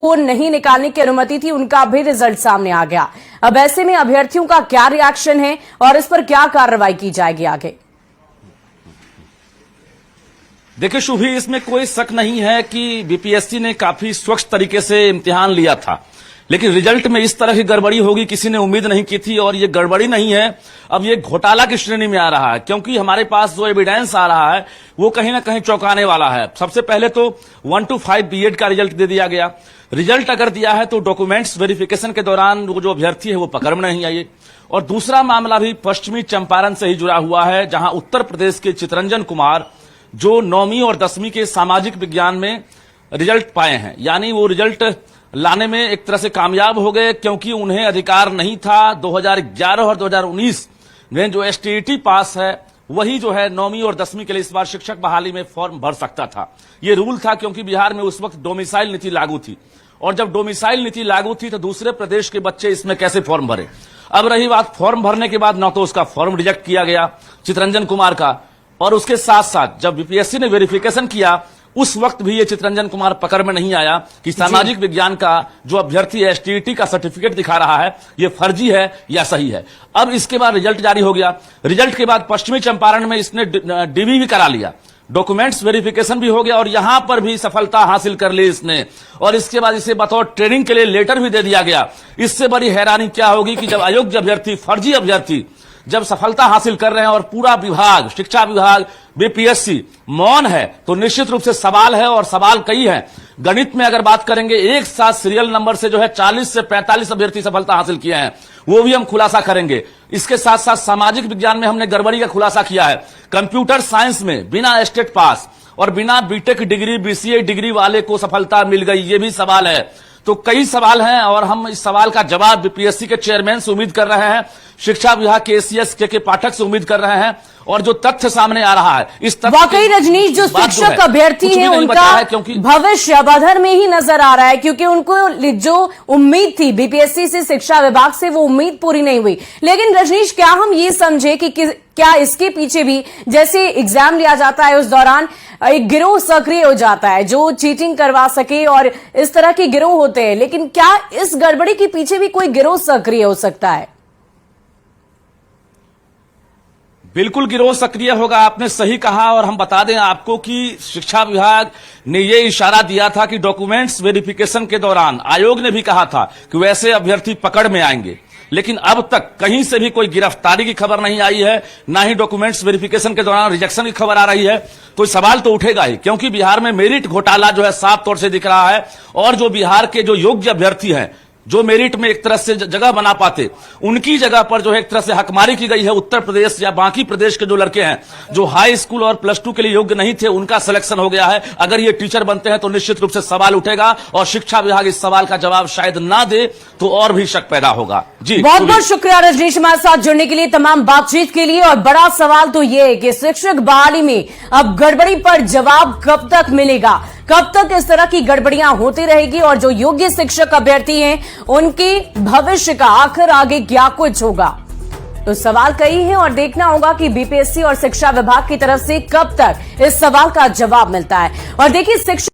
को नहीं निकालने की अनुमति थी, उनका भी रिजल्ट सामने आ गया। अब ऐसे में अभ्यर्थियों का क्या रिएक्शन है और इस पर क्या कार्रवाई की जाएगी आगे? देखिए शुभी, इसमें कोई शक नहीं है कि बीपीएससी ने काफी स्वच्छ तरीके से इम्तिहान लिया था, लेकिन रिजल्ट में इस तरह की गड़बड़ी होगी किसी ने उम्मीद नहीं की थी। और ये गड़बड़ी नहीं है, अब ये घोटाला की श्रेणी में आ रहा है, क्योंकि हमारे पास जो एविडेंस आ रहा है वो कहीं ना कहीं चौंकाने वाला है। सबसे पहले तो 1 to 5 बीएड का रिजल्ट दे दिया गया। रिजल्ट अगर दिया है तो डॉक्यूमेंट्स वेरिफिकेशन के दौरान वो जो अभ्यर्थी है वो पकड़ में नहीं आए। और दूसरा मामला भी पश्चिमी चंपारण से ही जुड़ा हुआ है, जहां उत्तर प्रदेश के चितरंजन कुमार जो 9वीं और 10वीं के सामाजिक विज्ञान में रिजल्ट पाए हैं, यानी वो रिजल्ट लाने में एक तरह से कामयाब हो गए, क्योंकि उन्हें अधिकार नहीं था। 2011 और 2019 में जो एसटीईटी पास है वही जो है 9वीं और 10वीं के लिए इस बार शिक्षक बहाली में फॉर्म भर सकता था। ये रूल था, क्योंकि बिहार में उस वक्त डोमिसाइल नीति लागू थी, और जब डोमिसाइल नीति लागू थी तो दूसरे प्रदेश के बच्चे इसमें कैसे फॉर्म भरे। अब रही बात फॉर्म भरने के बाद, न तो उसका फॉर्म रिजेक्ट किया गया चितरंजन कुमार का, और उसके साथ साथ जब बीपीएससी ने वेरिफिकेशन किया उस वक्त भी ये चितरंजन कुमार पकड़ में नहीं आया कि सामाजिक विज्ञान का जो अभ्यर्थी एसटीईटी का सर्टिफिकेट दिखा रहा है ये फर्जी है या सही है। अब इसके बाद रिजल्ट जारी हो गया। रिजल्ट के बाद पश्चिमी चंपारण में इसने डीवी भी करा लिया, डॉक्यूमेंट्स वेरिफिकेशन भी हो गया, और यहां पर भी सफलता हासिल कर ली इसने। और इसके बाद इसे बतौर ट्रेनिंग के लिए लेटर भी दे दिया गया। इससे बड़ी हैरानी क्या होगी कि जब अयोग्य अभ्यर्थी, फर्जी अभ्यर्थी जब सफलता हासिल कर रहे हैं और पूरा विभाग, शिक्षा विभाग, बीपीएससी मौन है, तो निश्चित रूप से सवाल है, और सवाल कई है। गणित में अगर बात करेंगे, एक साथ सीरियल नंबर से जो है 40 से 45 अभ्यर्थी सफलता हासिल किए हैं, वो भी हम खुलासा करेंगे। इसके साथ साथ सामाजिक विज्ञान में हमने गड़बड़ी का खुलासा किया है। कंप्यूटर साइंस में बिना स्टेट पास और बिना बीटेक डिग्री, बीसीए डिग्री वाले को सफलता मिल गई, ये भी सवाल है। तो कई सवाल हैं, और हम इस सवाल का जवाब बीपीएससी के चेयरमैन से उम्मीद कर रहे हैं, शिक्षा विभाग के एसीएस के पाठक से उम्मीद कर रहे हैं। और जो तथ्य सामने आ रहा है, इस तथ्य वाकई रजनीश, जो शिक्षक अभ्यर्थी हैं उनका भविष्य अवधर में ही नजर आ रहा है, क्योंकि उनको जो उम्मीद थी बीपीएससी से, शिक्षा विभाग से, वो उम्मीद पूरी नहीं हुई। लेकिन रजनीश, क्या हम ये समझे कि क्या इसके पीछे भी, जैसे एग्जाम लिया जाता है उस दौरान एक गिरोह सक्रिय हो जाता है जो चीटिंग करवा सके, और इस तरह के गिरोह होते हैं, लेकिन क्या इस गड़बड़ी के पीछे भी कोई गिरोह सक्रिय हो सकता है? बिल्कुल गिरोह सक्रिय होगा, आपने सही कहा। और हम बता दें आपको कि शिक्षा विभाग ने यह इशारा दिया था कि डॉक्यूमेंट्स वेरिफिकेशन के दौरान आयोग ने भी कहा था कि वैसे अभ्यर्थी पकड़ में आएंगे, लेकिन अब तक कहीं से भी कोई गिरफ्तारी की खबर नहीं आई है, ना ही डॉक्यूमेंट्स वेरिफिकेशन के दौरान रिजेक्शन की खबर आ रही है। तो सवाल तो उठेगा ही, क्योंकि बिहार में मेरिट घोटाला जो है साफ तौर से दिख रहा है, और जो बिहार के जो योग्य अभ्यर्थी हैं, जो मेरिट में एक तरह से जगह बना पाते, उनकी जगह पर जो है एक तरह से हकमारी की गई है। उत्तर प्रदेश या बाकी प्रदेश के जो लड़के हैं जो हाई स्कूल और +2 के लिए योग्य नहीं थे, उनका सिलेक्शन हो गया है। अगर ये टीचर बनते हैं तो निश्चित रूप से सवाल उठेगा, और शिक्षा विभाग इस सवाल का जवाब शायद ना दे तो और भी शक पैदा होगा। जी बहुत बहुत शुक्रिया रजनीश, हमारे साथ जुड़ने के लिए, तमाम बातचीत के लिए। और बड़ा सवाल तो ये है कि शिक्षक बहाली में अब गड़बड़ी पर जवाब कब तक मिलेगा, कब तक इस तरह की गड़बड़ियां होती रहेगी, और जो योग्य शिक्षक अभ्यर्थी हैं उनके भविष्य का आखिर आगे क्या कुछ होगा। तो सवाल कई हैं, और देखना होगा कि बीपीएससी और शिक्षा विभाग की तरफ से कब तक इस सवाल का जवाब मिलता है। और देखिए, शिक्षा